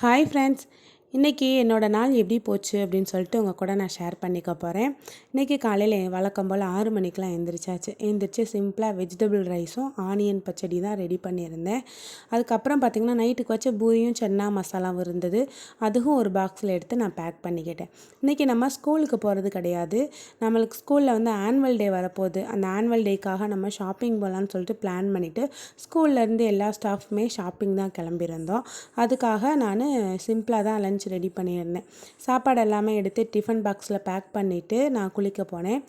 Hi friends, இன்றைக்கி என்னோடய நாள் எப்படி போச்சு அப்படின்னு சொல்லிட்டு உங்கள் கூட நான் ஷேர் பண்ணிக்க போகிறேன். இன்றைக்கி காலையில் வழக்கம் போல் 6 மணிக்கெலாம் எழுந்திரிச்சு சிம்பிளாக வெஜிடபிள் ரைஸும் ஆனியன் பச்சடி தான் ரெடி பண்ணியிருந்தேன். அதுக்கப்புறம் பார்த்திங்கன்னா நைட்டுக்கு வச்ச பூரியும் சன்னா மசாலாவும் இருந்தது. அதுவும் ஒரு பாக்ஸில் எடுத்து நான் பேக் பண்ணிக்கிட்டேன். இன்றைக்கி நம்ம ஸ்கூலுக்கு போகிறது கிடையாது. நம்மளுக்கு ஸ்கூலில் வந்து ஆனுவல் டே வரப்போகுது. அந்த ஆனுவல் டேக்காக நம்ம ஷாப்பிங் போகலான்னு சொல்லிட்டு பிளான் பண்ணிவிட்டு ஸ்கூல்லேருந்து எல்லா ஸ்டாஃப்மே ஷாப்பிங் தான் கிளம்பியிருந்தோம். அதுக்காக நான் சிம்பிளாக தான் லஞ்ச் ரெடி பண்ணியிருந்தேன். சாப்பாடு எல்லாமே எடுத்து டிஃபன் பாக்ஸில் பேக் பண்ணிவிட்டு நான் குளிக்க போனேன்.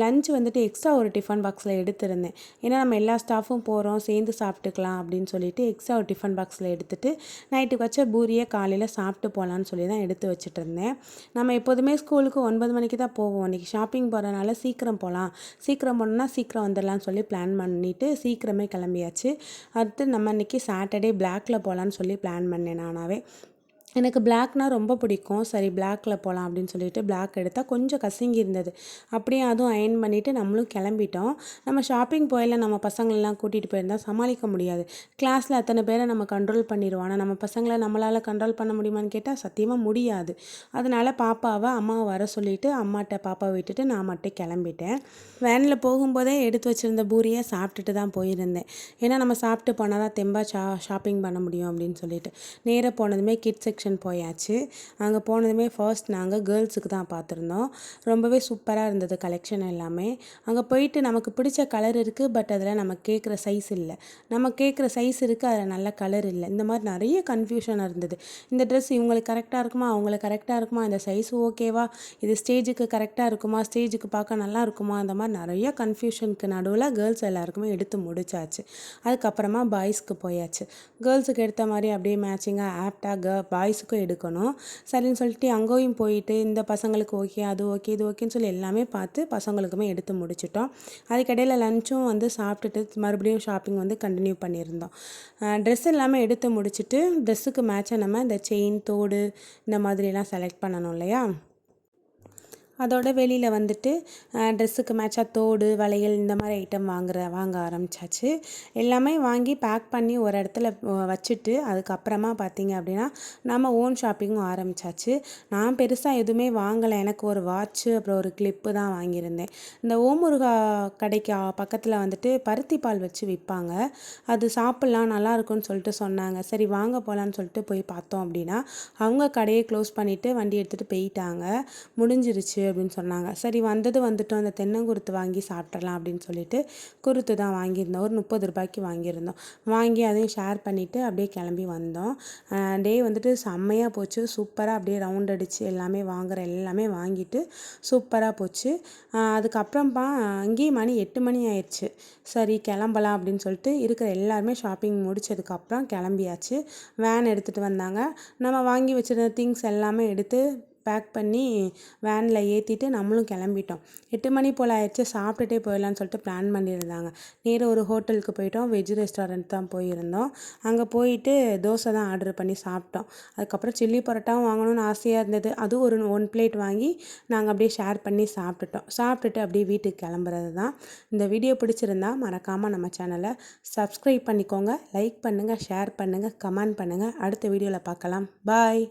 லஞ்ச் வந்துட்டு எக்ஸ்ட்ரா ஒரு டிஃபன் பாக்ஸில் எடுத்திருந்தேன். ஏன்னா நம்ம எல்லா ஸ்டாஃபும் போகிறோம், சேர்ந்து சாப்பிட்டுக்கலாம் அப்படின்னு சொல்லிட்டு எக்ஸ்ட்ரா ஒரு டிஃபன் பாக்ஸில் எடுத்துகிட்டு நைட்டுக்கு வச்ச பூரியை காலையில் சாப்பிட்டு போகலான்னு சொல்லி தான் எடுத்து வச்சுட்டு இருந்தேன். நம்ம எப்போதுமே ஸ்கூலுக்கு 9 மணிக்கு தான் போவோம். இன்றைக்கி ஷாப்பிங் போகிறனால சீக்கிரம் போகலாம், சீக்கிரம் போனோம்னா சீக்கிரம் வந்துடலான்னு சொல்லி பிளான் பண்ணிவிட்டு சீக்கிரமே கிளம்பியாச்சு. அடுத்து நம்ம இன்றைக்கி சாட்டர்டே பிளாக்கில் போகலான்னு சொல்லி பிளான் பண்ணேன் நானாகவே. எனக்கு பிளாக்னால் ரொம்ப பிடிக்கும். சரி பிளாக்கில் போகலாம் அப்படின்னு சொல்லிட்டு பிளாக் எடுத்தால் கொஞ்சம் கசங்கி இருந்தது. அப்படியே அதுவும் அயர்ன் பண்ணிவிட்டு நம்மளும் கிளம்பிட்டோம். நம்ம ஷாப்பிங் போயில நம்ம பசங்களெலாம் கூட்டிகிட்டு போயிருந்தால் சமாளிக்க முடியாது. கிளாஸில் அத்தனை பேரை நம்ம கண்ட்ரோல் பண்ணிடுவோம். ஆனால் நம்ம பசங்களை நம்மளால் கண்ட்ரோல் பண்ண முடியுமான்னு கேட்டால் சத்தியமாக முடியாது. அதனால் பாப்பாவை அம்மாவை வர சொல்லிவிட்டு அம்மாட்ட பாப்பாவை விட்டுட்டு நான் மட்டும் கிளம்பிட்டேன். வேனில் போகும்போதே எடுத்து வச்சுருந்த பூரியை சாப்பிட்டுட்டு தான் போயிருந்தேன். ஏன்னா நம்ம சாப்பிட்டு போனால் தான் தெம்பாக ஷாப்பிங் பண்ண முடியும் அப்படின்னு சொல்லிட்டு நேராக போனதுமே கிட்ஸ் செக்ஷன் போயாச்சு. அங்கே போனதுமே ஃபர்ஸ்ட் நாங்கள் கேர்ள்ஸுக்கு தான் பார்த்துருந்தோம். ரொம்பவே சூப்பராக இருந்தது கலெக்ஷன் எல்லாமே. அங்கே போயிட்டு நமக்கு பிடிச்ச கலர் இருக்குது, பட் அதில் நம்ம கேட்குற சைஸ் இல்லை. நம்ம கேட்குற சைஸ் இருக்குது, அதில் நல்ல கலர் இல்லை. இந்த மாதிரி நிறைய கன்ஃபியூஷனாக இருந்தது. இந்த ட்ரெஸ் இவங்களுக்கு கரெக்டாக இருக்குமா, அவங்களுக்கு கரெக்டாக இருக்குமா, இந்த சைஸ் ஓகேவா, இது ஸ்டேஜுக்கு கரெக்டாக இருக்குமா, ஸ்டேஜுக்கு பார்க்க நல்லா இருக்குமா, அந்த மாதிரி நிறைய கன்ஃபியூஷனுக்கு நடுவில் கேர்ள்ஸ் எல்லாருக்குமே எடுத்து முடிச்சாச்சு. அதுக்கப்புறமா பாய்ஸ்க்கு போயாச்சு. கேர்ள்ஸுக்கு எடுத்த மாதிரி அப்படியே மேட்சிங்காக ஆப்டாக பாய்ஸுக்கும் எடுக்கணும். சரின்னு சொல்லிட்டு அங்கேயும் போயிட்டு இந்த பசங்களுக்கு ஓகே, அது ஓகே, இது ஓகேன்னு சொல்லி எல்லாமே பார்த்து பசங்களுக்குமே எடுத்து முடிச்சிட்டோம். அதுக்கடையில் லஞ்சும் வந்து சாப்பிட்டுட்டு மறுபடியும் ஷாப்பிங் வந்து கண்டினியூ பண்ணியிருந்தோம். ட்ரெஸ் எல்லாமே எடுத்து முடிச்சுட்டு ட்ரெஸ்ஸுக்கு மேட்சாக நம்ம இந்த செயின், தோடு இந்த மாதிரிலாம் செலக்ட் பண்ணணும் இல்லையா. அதோட வெளியில் வந்துட்டு ட்ரெஸ்ஸுக்கு மேட்சாக தோடு, வளையல் இந்த மாதிரி ஐட்டம் வாங்க ஆரம்பித்தாச்சு. எல்லாமே வாங்கி பேக் பண்ணி ஒரு இடத்துல வச்சுட்டு அதுக்கப்புறமா பார்த்திங்க அப்படின்னா நம்ம ஓன் ஷாப்பிங்கும் ஆரம்பித்தாச்சு. நான் பெருசாக எதுவுமே வாங்கலை. எனக்கு ஒரு வாட்ச்சு அப்புறம் ஒரு கிளிப்பு தான் வாங்கியிருந்தேன். இந்த ஓமுருகா கடைக்கு பக்கத்தில் வந்துட்டு பருத்தி பால் வச்சு விற்பாங்க. அது சாப்பிட்லாம் நல்லாயிருக்குன்னு சொல்லிட்டு சொன்னாங்க. சரி வாங்க போகலான்னு சொல்லிட்டு போய் பார்த்தோம் அப்படின்னா அவங்க கடையை க்ளோஸ் பண்ணிவிட்டு வண்டி எடுத்துகிட்டு போயிட்டாங்க. முடிஞ்சிருச்சு அப்படின்னு சொன்னாங்க. சரி வந்துட்டோம், அந்த தென்னங்குருத்து வாங்கி சாப்பிட்றலாம் அப்படின்னு சொல்லிட்டு குருத்து தான் வாங்கியிருந்தோம். ஒரு 30 ரூபாய்க்கு வாங்கியிருந்தோம். வாங்கி அதையும் ஷேர் பண்ணிவிட்டு அப்படியே கிளம்பி வந்தோம். டே வந்துட்டு செம்மையாக போச்சு. சூப்பராக அப்படியே ரவுண்ட் அடித்து எல்லாமே எல்லாமே வாங்கிட்டு சூப்பராக போச்சு. அதுக்கப்புறமா அங்கேயும் மணி 8 மணி ஆயிடுச்சு. சரி கிளம்பலாம் அப்படின்னு சொல்லிட்டு இருக்கிற எல்லாருமே ஷாப்பிங் முடிச்சதுக்கப்புறம் கிளம்பியாச்சு. வேன் எடுத்துகிட்டு வந்தாங்க. நம்ம வாங்கி வச்சுருந்த திங்ஸ் எல்லாமே எடுத்து பேக் பண்ணி வேனில் ஏற்றிட்டு நம்மளும் கிளம்பிட்டோம். 8 மணி போல் ஆயிடுச்சு. சாப்பிட்டுட்டே போயிடலான்னு சொல்லிட்டு பிளான் பண்ணியிருந்தாங்க. நேராக ஒரு ஹோட்டலுக்கு போயிட்டோம். வெஜ் ரெஸ்டாரண்ட் தான் போயிருந்தோம். அங்கே போயிட்டு தோசை தான் ஆர்டர் பண்ணி சாப்பிட்டோம். அதுக்கப்புறம் சில்லி பரோட்டாவும் வாங்கணும்னு ஆசையாக இருந்தது. அதுவும் ஒரு 1 பிளேட் வாங்கி நாங்கள் அப்படியே ஷேர் பண்ணி சாப்பிட்டுட்டு அப்படியே வீட்டுக்கு கிளம்புறது தான். இந்த வீடியோ பிடிச்சிருந்தா மறக்காமல் நம்ம சேனலை சப்ஸ்கிரைப் பண்ணிக்கோங்க. லைக் பண்ணுங்கள், ஷேர் பண்ணுங்கள், கமெண்ட் பண்ணுங்கள். அடுத்த வீடியோவில் பார்க்கலாம். பாய்.